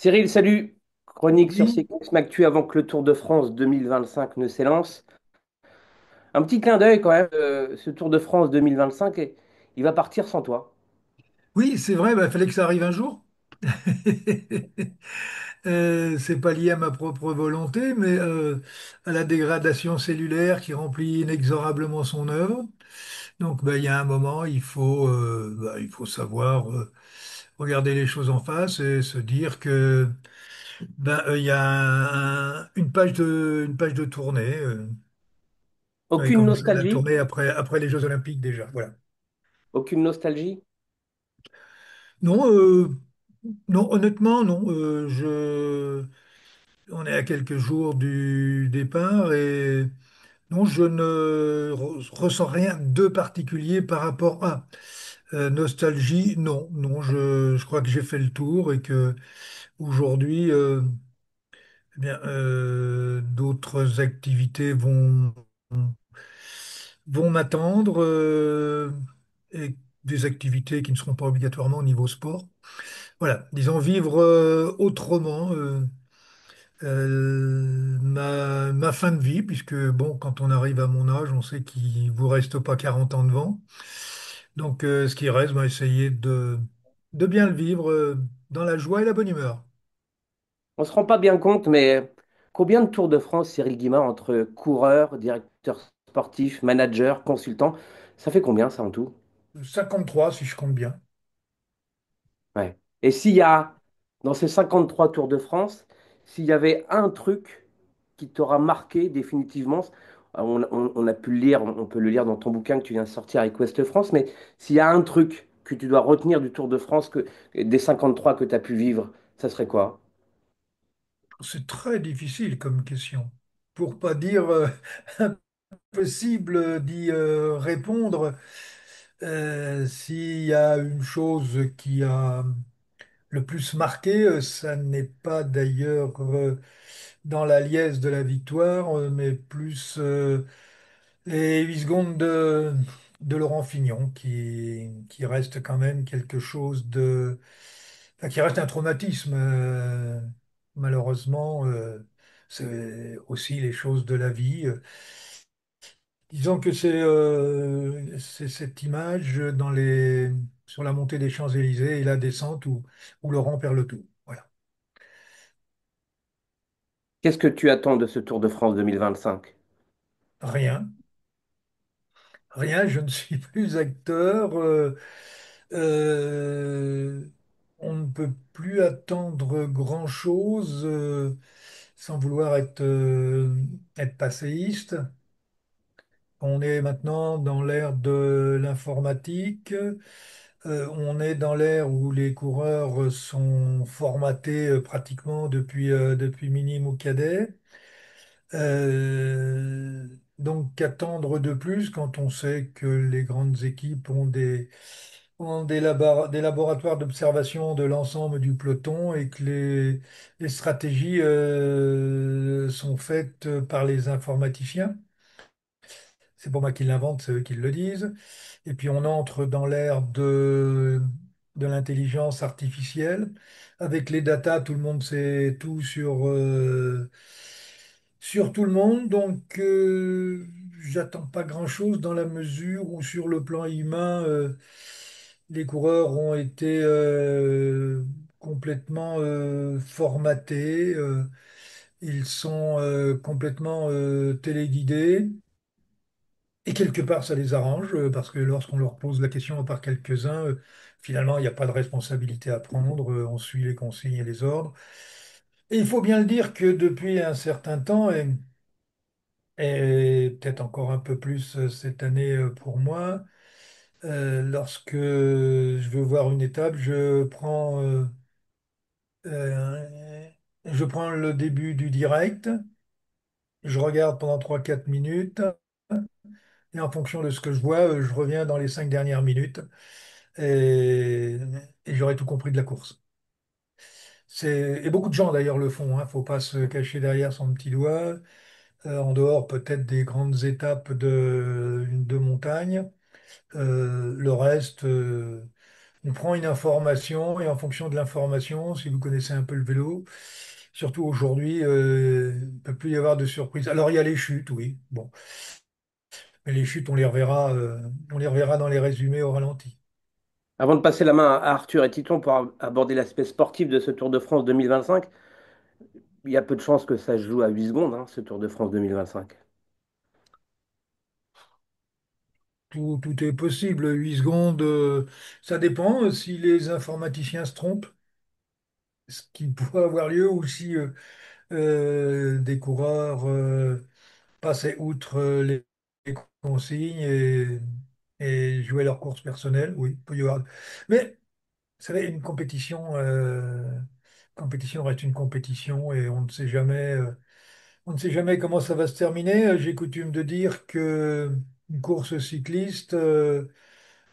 Cyril, salut. Chronique sur Oui, Cyclisme Actu avant que le Tour de France 2025 ne s'élance. Un petit clin d'œil quand même, ce Tour de France 2025, et il va partir sans toi. oui, c'est vrai, il fallait que ça arrive un jour. C'est pas lié à ma propre volonté, mais à la dégradation cellulaire qui remplit inexorablement son œuvre. Donc, il y a un moment, il faut savoir regarder les choses en face et se dire que il y a une page de tournée. On avait Aucune commencé la nostalgie? tournée après les Jeux Olympiques déjà. Voilà. Aucune nostalgie? Non, non, honnêtement, non. On est à quelques jours du départ et non, je ne ressens rien de particulier par rapport à nostalgie. Non, non, je crois que j'ai fait le tour et que aujourd'hui, d'autres activités vont m'attendre et des activités qui ne seront pas obligatoirement au niveau sport. Voilà, disons vivre autrement. Ma fin de vie, puisque bon, quand on arrive à mon âge, on sait qu'il vous reste pas 40 ans devant. Donc, ce qui reste, essayer de bien le vivre dans la joie et la bonne humeur. On se rend pas bien compte, mais combien de Tours de France, Cyril Guimard, entre coureurs, directeurs sportifs, managers, consultants, ça fait combien ça en tout? 53 si je compte bien. Ouais. Et s'il y a, dans ces 53 Tours de France, s'il y avait un truc qui t'aura marqué définitivement, on a pu le lire, on peut le lire dans ton bouquin que tu viens de sortir avec Ouest France, mais s'il y a un truc que tu dois retenir du Tour de France, des 53 que tu as pu vivre, ça serait quoi? C'est très difficile comme question. Pour pas dire impossible d'y répondre, s'il y a une chose qui a le plus marqué, ça n'est pas d'ailleurs dans la liesse de la victoire, mais plus les 8 secondes de Laurent Fignon, qui reste quand même quelque chose enfin, qui reste un traumatisme. Malheureusement, c'est aussi les choses de la vie. Disons que c'est cette image sur la montée des Champs-Élysées et la descente où Laurent perd le tout. Voilà. Qu'est-ce que tu attends de ce Tour de France 2025? Rien. Rien, je ne suis plus acteur. Euh, on ne peut plus attendre grand-chose sans vouloir être passéiste. On est maintenant dans l'ère de l'informatique. On est dans l'ère où les coureurs sont formatés pratiquement depuis minime ou cadet. Euh, donc, qu'attendre de plus quand on sait que les grandes équipes ont des laboratoires d'observation de l'ensemble du peloton et que les stratégies sont faites par les informaticiens. C'est pas moi qui l'invente, c'est eux qui le disent. Et puis on entre dans l'ère de l'intelligence artificielle. Avec les datas, tout le monde sait tout sur tout le monde. Donc j'attends pas grand-chose dans la mesure où sur le plan humain, les coureurs ont été complètement formatés. Ils sont complètement téléguidés. Et quelque part, ça les arrange, parce que lorsqu'on leur pose la question par quelques-uns, finalement, il n'y a pas de responsabilité à prendre, on suit les consignes et les ordres. Et il faut bien le dire que depuis un certain temps, et peut-être encore un peu plus cette année pour moi, lorsque je veux voir une étape, euh, je prends le début du direct, je regarde pendant 3 4 minutes, et en fonction de ce que je vois, je reviens dans les 5 dernières minutes. et, et j'aurais tout compris de la course. Et beaucoup de gens d'ailleurs le font, hein. Faut pas se cacher derrière son petit doigt. En dehors peut-être des grandes étapes de montagne. Le reste, On prend une information et en fonction de l'information, si vous connaissez un peu le vélo, surtout aujourd'hui, il ne peut plus y avoir de surprise. Alors il y a les chutes, oui. Bon, mais les chutes, on les reverra dans les résumés au ralenti. Avant de passer la main à Arthur et Titon pour aborder l'aspect sportif de ce Tour de France 2025, il y a peu de chances que ça se joue à 8 secondes, hein, ce Tour de France 2025. Tout est possible. 8 secondes, ça dépend si les informaticiens se trompent, ce qui pourrait avoir lieu, ou si des coureurs passaient outre les consignes et jouaient leur course personnelle. Oui, il peut y avoir. Mais vous savez, une compétition reste une compétition et on ne sait jamais comment ça va se terminer. J'ai coutume de dire que une course cycliste,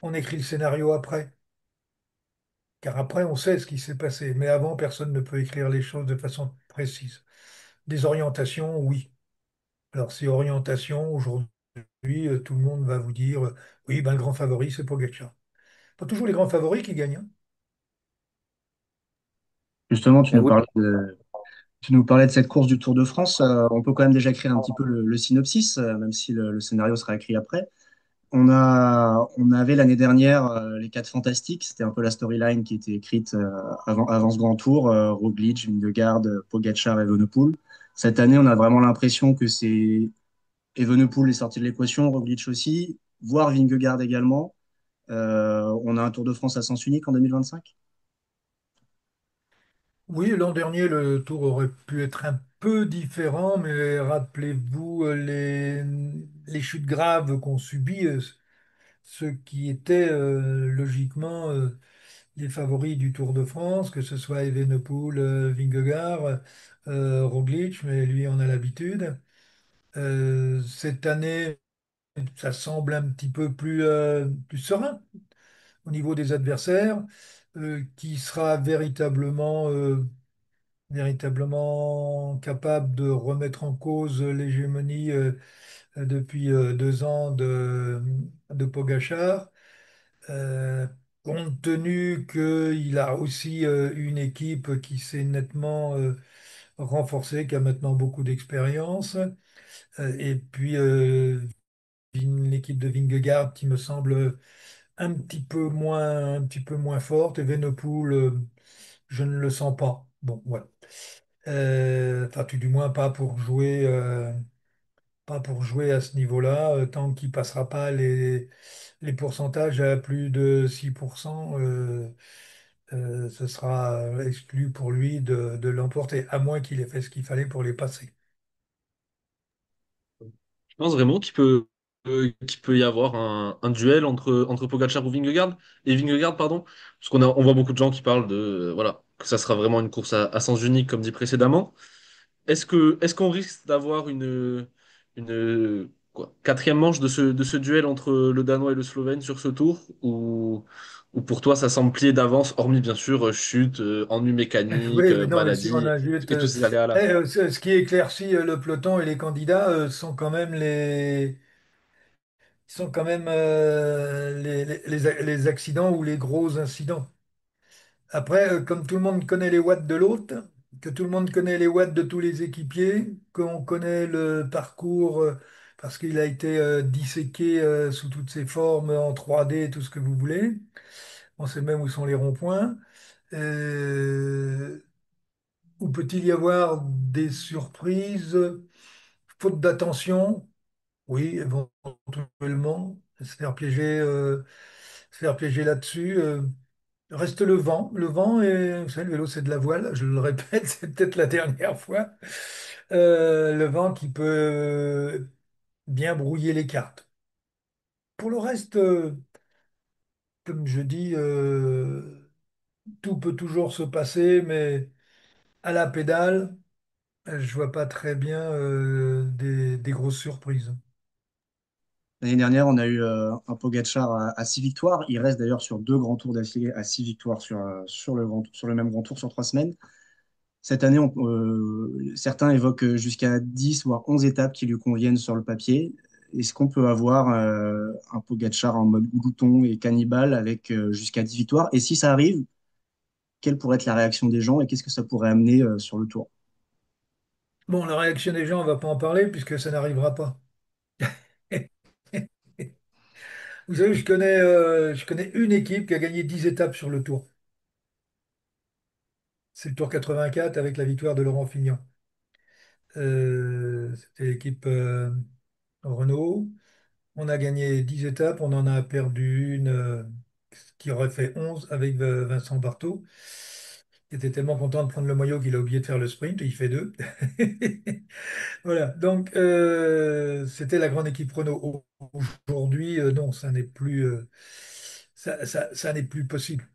on écrit le scénario après. Car après, on sait ce qui s'est passé. Mais avant, personne ne peut écrire les choses de façon précise. Des orientations, oui. Alors, ces orientations, aujourd'hui, tout le monde va vous dire, oui, ben, le grand favori, c'est Pogacar. Pas toujours les grands favoris qui gagnent, hein. Justement, Oui, tu nous parlais de cette course du Tour de France. On peut quand même déjà écrire un petit peu le synopsis, même si le scénario sera écrit après. On avait l'année dernière les quatre fantastiques. C'était un peu la storyline qui était écrite avant ce grand tour. Roglic, Vingegaard, Pogacar et Evenepoel. Cette année, on a vraiment l'impression que c'est Evenepoel est sorti de l'équation, Roglic aussi, voire Vingegaard également. On a un Tour de France à sens unique en 2025. Oui, l'an dernier, le tour aurait pu être un peu différent, mais rappelez-vous les chutes graves qu'ont subies ceux qui étaient logiquement les favoris du Tour de France, que ce soit Evenepoel, Vingegaard, Roglic, mais lui, on a l'habitude. Cette année, ça semble un petit peu plus serein au niveau des adversaires. Qui sera véritablement capable de remettre en cause l'hégémonie depuis 2 ans de Pogacar, euh, compte tenu qu'il a aussi une équipe qui s'est nettement renforcée, qui a maintenant beaucoup d'expérience, et puis l'équipe de Vingegaard qui me semble un petit peu moins forte, et Venepool, je ne le sens pas. Bon, voilà. Enfin, tout du moins pas pour jouer à ce niveau-là, tant qu'il passera pas les pourcentages à plus de 6%, ce sera exclu pour lui de l'emporter, à moins qu'il ait fait ce qu'il fallait pour les passer. Je pense vraiment qu'il peut y avoir un duel entre Pogacar ou Vingegaard et Vingegaard, pardon, parce on voit beaucoup de gens qui parlent de voilà que ça sera vraiment une course à sens unique comme dit précédemment. Est-ce qu'on risque d'avoir une quatrième manche de ce duel entre le Danois et le Slovène sur ce tour ou pour toi ça semble plié d'avance, hormis bien sûr chute, ennui mécanique, Oui, mais non, mais si on maladie ajoute, et tous ces aléas-là. ce qui éclaircit le peloton et les candidats sont quand même les accidents ou les gros incidents. Après, comme tout le monde connaît les watts de l'autre, que tout le monde connaît les watts de tous les équipiers, qu'on connaît le parcours parce qu'il a été disséqué sous toutes ses formes en 3D, tout ce que vous voulez. On sait même où sont les ronds-points. Euh, Où peut-il y avoir des surprises, faute d'attention? Oui, éventuellement, se faire piéger là-dessus. Reste le vent. Le vent, vous savez, le vélo, c'est de la voile. Je le répète, c'est peut-être la dernière fois. Le vent qui peut bien brouiller les cartes. Pour le reste, comme je dis, tout peut toujours se passer, mais à la pédale, je vois pas très bien des grosses surprises. L'année dernière, on a eu un Pogacar à 6 victoires. Il reste d'ailleurs sur deux grands tours d'affilée à 6 victoires sur le même grand tour sur 3 semaines. Cette année, certains évoquent jusqu'à 10 voire 11 étapes qui lui conviennent sur le papier. est-ce qu'on peut avoir un Pogacar en mode glouton et cannibale avec jusqu'à 10 victoires? Et si ça arrive, quelle pourrait être la réaction des gens et qu'est-ce que ça pourrait amener sur le tour? Bon, la réaction des gens, on va pas en parler puisque ça n'arrivera pas. Vous savez, je connais une équipe qui a gagné 10 étapes sur le Tour. C'est le Tour 84 avec la victoire de Laurent Fignon. C'était l'équipe Renault. On a gagné 10 étapes, on en a perdu une qui aurait fait 11 avec Vincent Bartaux. Il était tellement content de prendre le maillot qu'il a oublié de faire le sprint et il fait deux. Voilà, donc c'était la grande équipe Renault. Aujourd'hui, non, ça n'est plus possible.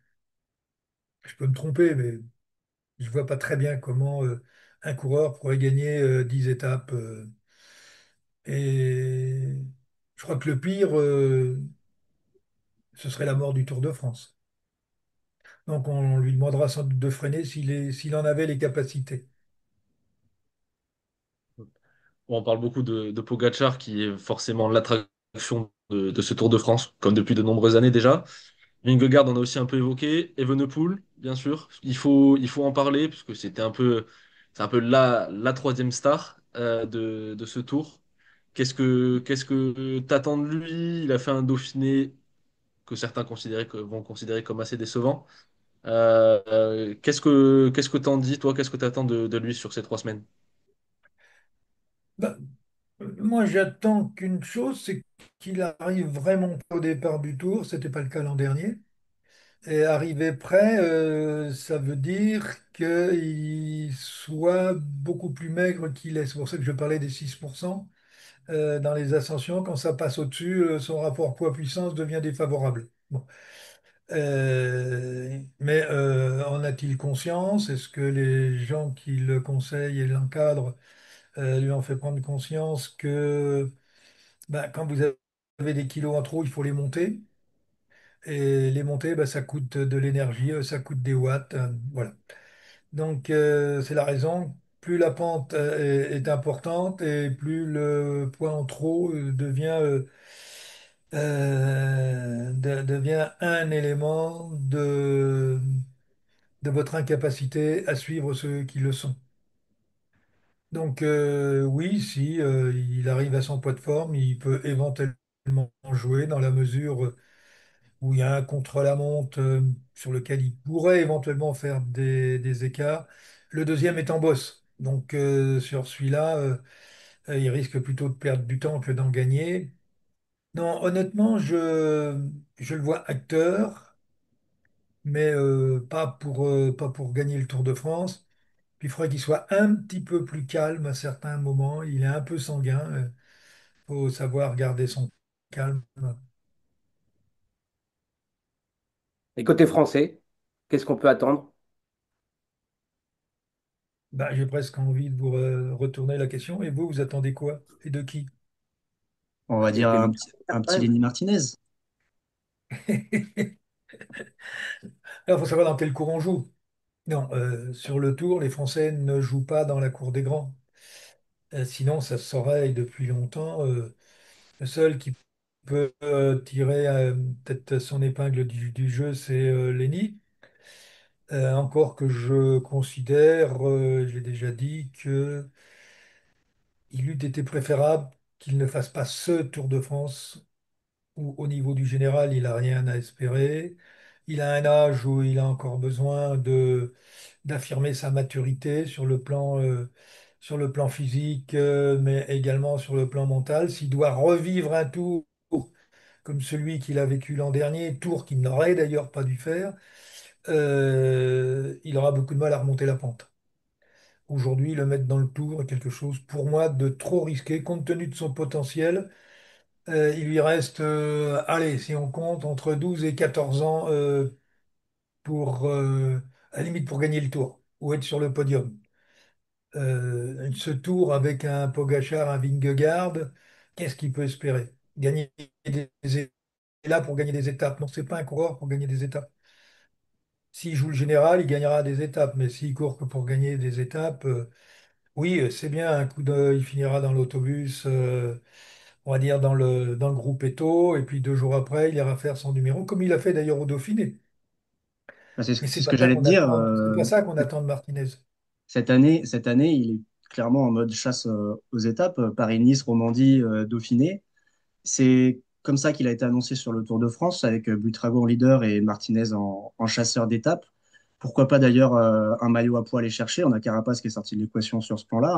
Je peux me tromper, mais je vois pas très bien comment un coureur pourrait gagner 10 étapes. Et je crois que le pire, ce serait la mort du Tour de France. Donc on lui demandera sans doute de freiner s'il en avait les capacités. On parle beaucoup de Pogacar, qui est forcément l'attraction de ce Tour de France, comme depuis de nombreuses années déjà. Vingegaard, on a aussi un peu évoqué. Evenepoel, bien sûr. Il faut en parler, parce que c'est un peu la troisième star de ce Tour. Qu'est-ce que t'attends de lui? Il a fait un Dauphiné que certains vont considérer comme assez décevant. Qu'est-ce que t'en dis, toi? Qu'est-ce que t'attends de lui sur ces 3 semaines? Ben, moi, j'attends qu'une chose, c'est qu'il arrive vraiment pas au départ du Tour. C'était pas le cas l'an dernier. Et arriver prêt, ça veut dire qu'il soit beaucoup plus maigre qu'il est. C'est pour ça que je parlais des 6% dans les ascensions. Quand ça passe au-dessus, son rapport poids-puissance devient défavorable. Bon. Mais en a-t-il conscience? Est-ce que les gens qui le conseillent et l'encadrent lui ont fait prendre conscience que ben, quand vous avez des kilos en trop, il faut les monter? Et les monter, ben, ça coûte de l'énergie, ça coûte des watts. Voilà. Donc, c'est la raison. Plus la pente est importante et plus le poids en trop devient un élément de votre incapacité à suivre ceux qui le sont. Donc, oui, si il arrive à son poids de forme, il peut éventuellement jouer dans la mesure où il y a un contre-la-montre sur lequel il pourrait éventuellement faire des écarts. Le deuxième est en bosse. Donc sur celui-là, il risque plutôt de perdre du temps que d'en gagner. Non, honnêtement, je le vois acteur, mais pas pour gagner le Tour de France. Puis il faudrait qu'il soit un petit peu plus calme à certains moments. Il est un peu sanguin. Il faut savoir garder son calme. Et côté français, qu'est-ce qu'on peut attendre? Bah, j'ai presque envie de vous retourner la question. Et vous, vous attendez quoi? Et de qui? On va Des dire féminins, un quand petit même. Lenny Martinez. Il faut savoir dans quel cours on joue. Non, sur le tour, les Français ne jouent pas dans la cour des grands. Sinon, ça se saurait depuis longtemps. Le seul qui peut tirer peut-être son épingle du jeu, c'est Lenny. Encore que je considère, je l'ai déjà dit, que il eût été préférable qu'il ne fasse pas ce Tour de France où, au niveau du général, il n'a rien à espérer. Il a un âge où il a encore besoin d'affirmer sa maturité sur le plan physique, mais également sur le plan mental. S'il doit revivre un tour comme celui qu'il a vécu l'an dernier, tour qu'il n'aurait d'ailleurs pas dû faire, il aura beaucoup de mal à remonter la pente. Aujourd'hui, le mettre dans le tour est quelque chose pour moi de trop risqué compte tenu de son potentiel. Il lui reste, allez, si on compte, entre 12 et 14 ans à la limite pour gagner le tour ou être sur le podium. Ce tour avec un Pogacar, un Vingegaard, qu'est-ce qu'il peut espérer? Gagner des là pour gagner des étapes. Non, c'est pas un coureur pour gagner des étapes. S'il joue le général, il gagnera des étapes, mais s'il court que pour gagner des étapes, oui, c'est bien, un coup il finira dans l'autobus. on va dire, dans le groupe Eto, et puis 2 jours après, il ira faire son numéro, comme il a fait d'ailleurs au Dauphiné. Bah, c'est Mais c'est c'est ce pas que ça j'allais te qu'on dire. attend, c'est pas ça qu'on attend de Martinez. Cette année, il est clairement en mode chasse aux étapes. Paris-Nice, Romandie, Dauphiné. C'est comme ça qu'il a été annoncé sur le Tour de France, avec Buitrago en leader et Martinez en chasseur d'étapes. Pourquoi pas d'ailleurs un maillot à poids à aller chercher? On a Carapace qui est sorti de l'équation sur ce plan-là.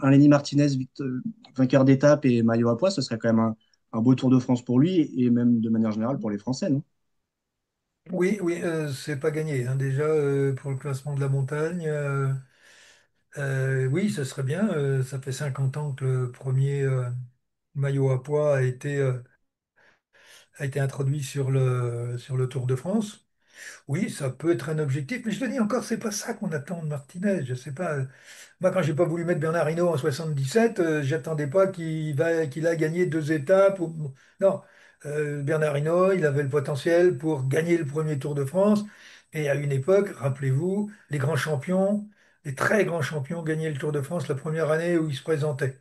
Un Lenny Martinez vainqueur d'étape et maillot à poids, ce serait quand même un beau Tour de France pour lui et même de manière générale pour les Français, non? Oui, oui, c'est pas gagné, hein. Déjà, pour le classement de la montagne, oui, ce serait bien. Ça fait 50 ans que le premier maillot à poids a été introduit sur le Tour de France. Oui, ça peut être un objectif, mais je te dis encore, c'est pas ça qu'on attend de Martinez. Je sais pas. Moi, quand j'ai pas voulu mettre Bernard Hinault en 77, j'attendais pas qu'il a gagné 2 étapes. Non, Bernard Hinault, il avait le potentiel pour gagner le premier Tour de France. Et à une époque, rappelez-vous, les grands champions, les très grands champions gagnaient le Tour de France la première année où ils se présentaient.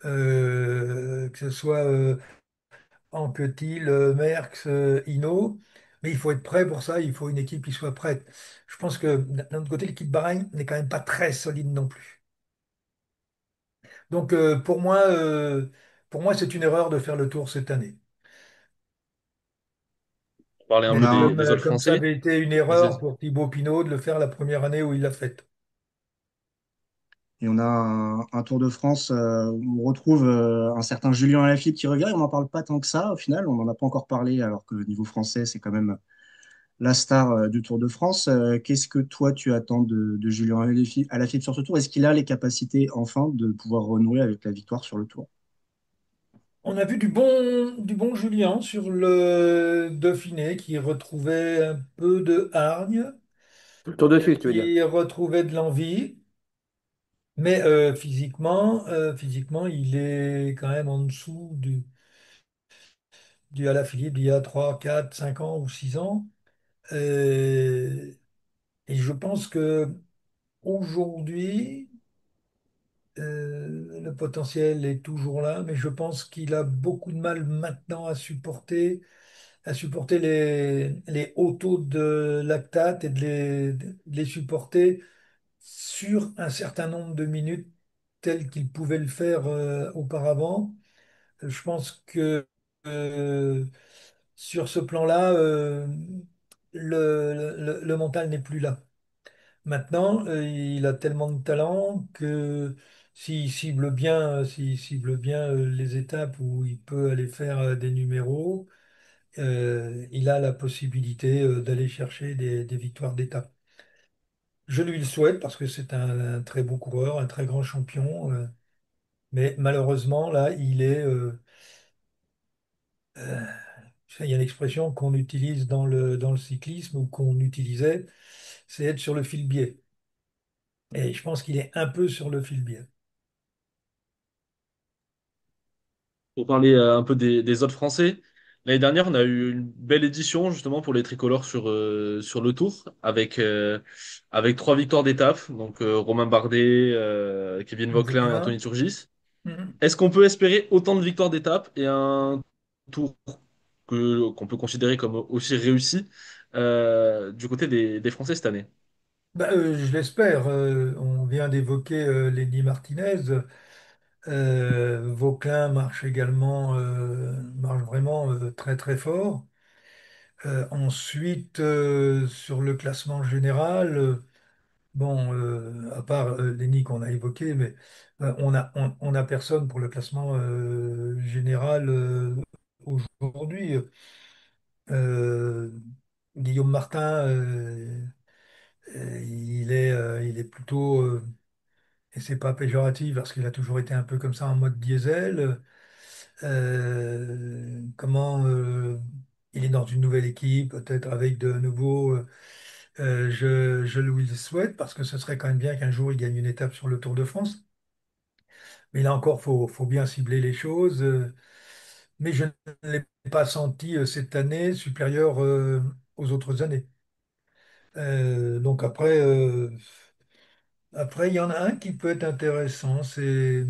Que ce soit Anquetil, Merckx, Hinault. Mais il faut être prêt pour ça, il faut une équipe qui soit prête. Je pense que d'un autre côté, l'équipe Bahreïn n'est quand même pas très solide non plus. Donc pour moi, c'est une erreur de faire le tour cette année. Parler un On peu Mais a, comme, des euh, autres comme ça Français. avait été une Vas-y, erreur vas-y. pour Thibaut Pinot de le faire la première année où il l'a faite. et on a un Tour de France où on retrouve un certain Julien Alaphilippe qui revient. Et on n'en parle pas tant que ça, au final. On n'en a pas encore parlé, alors que niveau français, c'est quand même la star du Tour de France. Qu'est-ce que toi, tu attends de Julien Alaphilippe sur ce tour? Est-ce qu'il a les capacités, enfin, de pouvoir renouer avec la victoire sur le Tour? On a vu du bon Julien sur le Dauphiné qui retrouvait un peu de hargne, Tour de Suisse, tu veux dire. qui retrouvait de l'envie. Mais physiquement, il est quand même en dessous du Alaphilippe d'il y a 3, 4, 5 ans ou 6 ans. Euh, et je pense que aujourd'hui, le potentiel est toujours là, mais je pense qu'il a beaucoup de mal maintenant à supporter les hauts taux de lactate et de les supporter sur un certain nombre de minutes tel qu'il pouvait le faire auparavant. Je pense que euh, sur ce plan-là, le mental n'est plus là. Maintenant, il a tellement de talent que s'il cible bien les étapes où il peut aller faire des numéros, il a la possibilité d'aller chercher des victoires d'étape. Je lui le souhaite parce que c'est un très beau coureur, un très grand champion. Mais malheureusement, là, euh, il y a une expression qu'on utilise dans le cyclisme ou qu'on utilisait, c'est être sur le fil-biais. Et je pense qu'il est un peu sur le fil-biais. Pour parler un peu des autres Français, l'année dernière, on a eu une belle édition justement pour les tricolores sur le Tour, avec 3 victoires d'étape, donc Romain Bardet, Kevin Vauquelin et Anthony Vauquelin. Turgis. Mhm. Est-ce qu'on peut espérer autant de victoires d'étape et un Tour qu'on peut considérer comme aussi réussi du côté des Français cette année? Bah, je l'espère. On vient d'évoquer Lenny Martinez. Vauquelin marche vraiment très très fort. Ensuite, sur le classement général, bon, à part Lenny qu'on a évoqué, mais on a personne pour le classement général aujourd'hui. Euh, Guillaume Martin, il est plutôt, et c'est pas péjoratif parce qu'il a toujours été un peu comme ça en mode diesel. Comment il est dans une nouvelle équipe, peut-être avec de nouveaux. Je lui le souhaite parce que ce serait quand même bien qu'un jour il gagne une étape sur le Tour de France. Mais là encore, faut bien cibler les choses. Mais je ne l'ai pas senti cette année supérieur aux autres années. Donc après, il y en a un qui peut être intéressant, c'est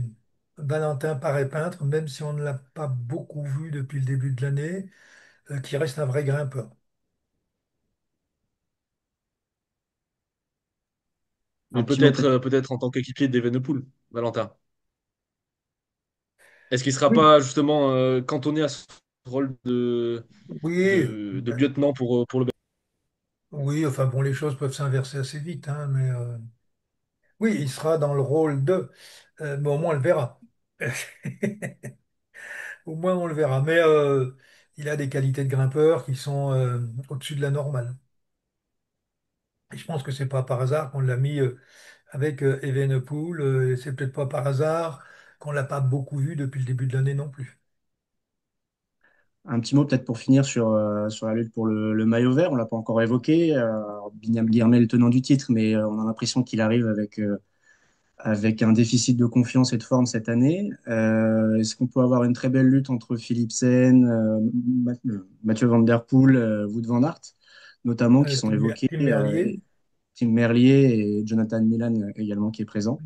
Valentin paraît peintre, même si on ne l'a pas beaucoup vu depuis le début de l'année, qui reste un vrai grimpeur. Un petit mot peut-être. Peut-être en tant qu'équipier d'Evenepoel, Valentin. Est-ce qu'il ne sera Oui, pas justement cantonné à ce rôle oui, de ben, lieutenant pour le... oui, enfin bon, les choses peuvent s'inverser assez vite, hein, mais oui, il sera dans le rôle de, mais au moins on le verra. Au moins on le verra. Mais il a des qualités de grimpeur qui sont au-dessus de la normale. Et je pense que c'est pas par hasard qu'on l'a mis avec Evenepoel. Et c'est peut-être pas par hasard qu'on l'a pas beaucoup vu depuis le début de l'année non plus. Un petit mot peut-être pour finir sur la lutte pour le maillot vert. On l'a pas encore évoqué. Binyam Guillermet est le tenant du titre, mais on a l'impression qu'il arrive avec un déficit de confiance et de forme cette année. Est-ce qu'on peut avoir une très belle lutte entre Philipsen, Mathieu Van Der Poel, Wout van Aert, notamment, qui sont évoqués, Tim Merlier. Tim Merlier et Jonathan Milan également qui est présent.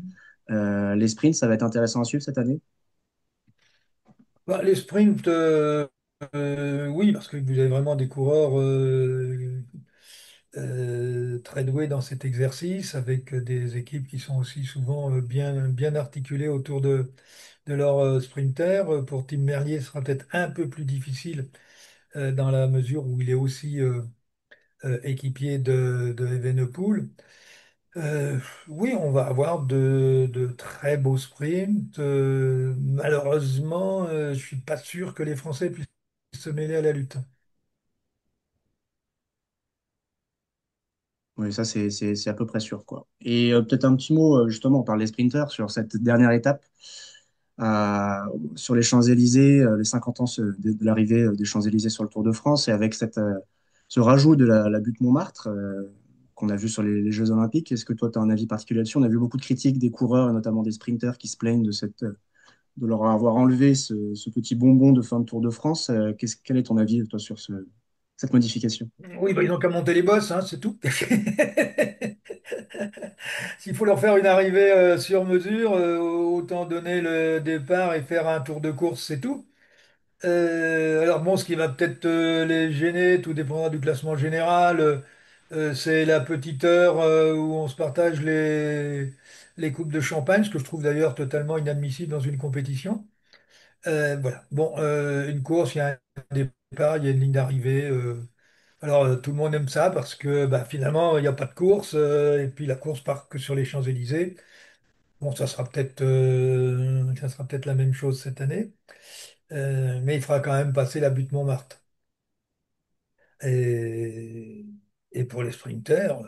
Les sprints, ça va être intéressant à suivre cette année. Bah, les sprints, oui, parce que vous avez vraiment des coureurs très doués dans cet exercice, avec des équipes qui sont aussi souvent bien articulées autour de leurs sprinters. Pour Tim Merlier, ce sera peut-être un peu plus difficile dans la mesure où il est aussi équipier de Evenepoel. Euh, oui, on va avoir de très beaux sprints. Malheureusement, je suis pas sûr que les Français puissent se mêler à la lutte. Oui, ça, c'est à peu près sûr, quoi. Et peut-être un petit mot, justement, on parle des sprinters sur cette dernière étape. Euh, sur les Champs-Élysées, les 50 ans de l'arrivée des Champs-Élysées sur le Tour de France, et avec ce rajout de la butte Montmartre qu'on a vu sur les Jeux Olympiques. Est-ce que toi, tu as un avis particulier là-dessus? On a vu beaucoup de critiques des coureurs, et notamment des sprinters, qui se plaignent de leur avoir enlevé ce petit bonbon de fin de Tour de France. Quel est ton avis, toi, sur cette modification? Oui, bah, ils n'ont qu'à monter les bosses, hein, c'est tout. S'il faut leur faire une arrivée sur mesure, autant donner le départ et faire un tour de course, c'est tout. Alors bon, ce qui va peut-être les gêner, tout dépendra du classement général, c'est la petite heure où on se partage les coupes de champagne, ce que je trouve d'ailleurs totalement inadmissible dans une compétition. Voilà. Bon, une course, il y a un départ, il y a une ligne d'arrivée. Alors tout le monde aime ça parce que bah, finalement, il n'y a pas de course, et puis la course part que sur les Champs-Élysées. Bon, ça sera peut-être la même chose cette année. Mais il faudra quand même passer la butte Montmartre. Et, et pour les sprinters,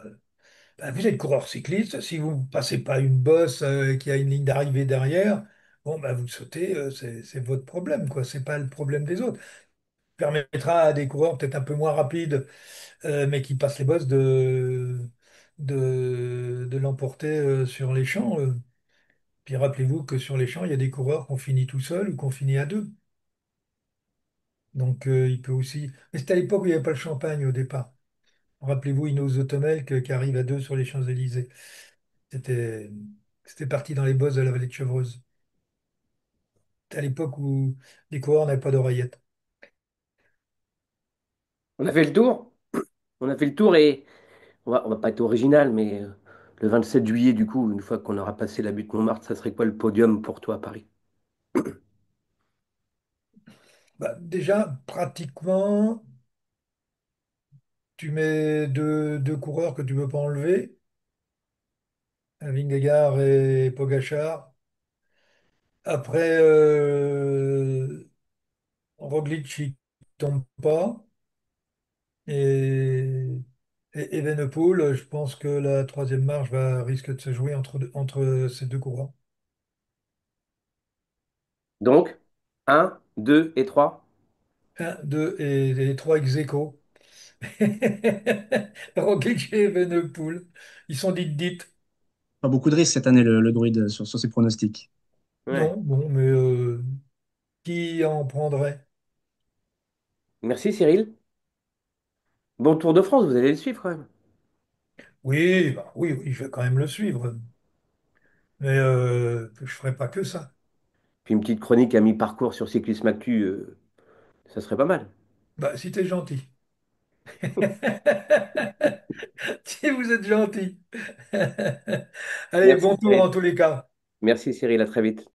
ben, vous êtes coureur cycliste, si vous ne passez pas une bosse qui a une ligne d'arrivée derrière, bon, ben, vous sautez, c'est votre problème, quoi. C'est pas le problème des autres. Permettra à des coureurs peut-être un peu moins rapides, mais qui passent les bosses de l'emporter sur les champs. Puis rappelez-vous que sur les champs, il y a des coureurs qu'on finit tout seul ou qu'on finit à deux. Donc il peut aussi. Mais c'était à l'époque où il n'y avait pas le champagne au départ. Rappelez-vous Ineos Zotomel qui arrive à deux sur les Champs-Élysées. C'était c'était parti dans les bosses de la vallée de Chevreuse. C'était à l'époque où les coureurs n'avaient pas d'oreillettes. On a fait le tour. On a fait le tour et on va pas être original, mais le 27 juillet, du coup, une fois qu'on aura passé la butte Montmartre, ça serait quoi le podium pour toi à Paris? Bah, déjà, pratiquement, tu mets deux coureurs que tu ne peux pas enlever, Vingegaard et Pogačar. Après, Roglic, il tombe pas. Et, et Evenepoel, je pense que la troisième marche risque de se jouer entre ces deux coureurs. Donc, un, 2 et 3. Un, deux et trois ex aequo. Roglic et Evenepoel. Ils sont dites. Pas beaucoup de risques cette année, le druide, sur ses pronostics. Ouais. Non, bon, mais qui en prendrait? Merci Cyril. Bon Tour de France, vous allez le suivre quand même. Oui, bah, oui, oui, je vais quand même le suivre. Mais je ferai pas que ça. Puis une petite chronique à mi-parcours sur Cyclisme Actu, ça serait pas mal. Bah, si t'es gentil. Si vous êtes gentil. Allez, Merci bon tour en Cyril. tous les cas. Merci Cyril, à très vite.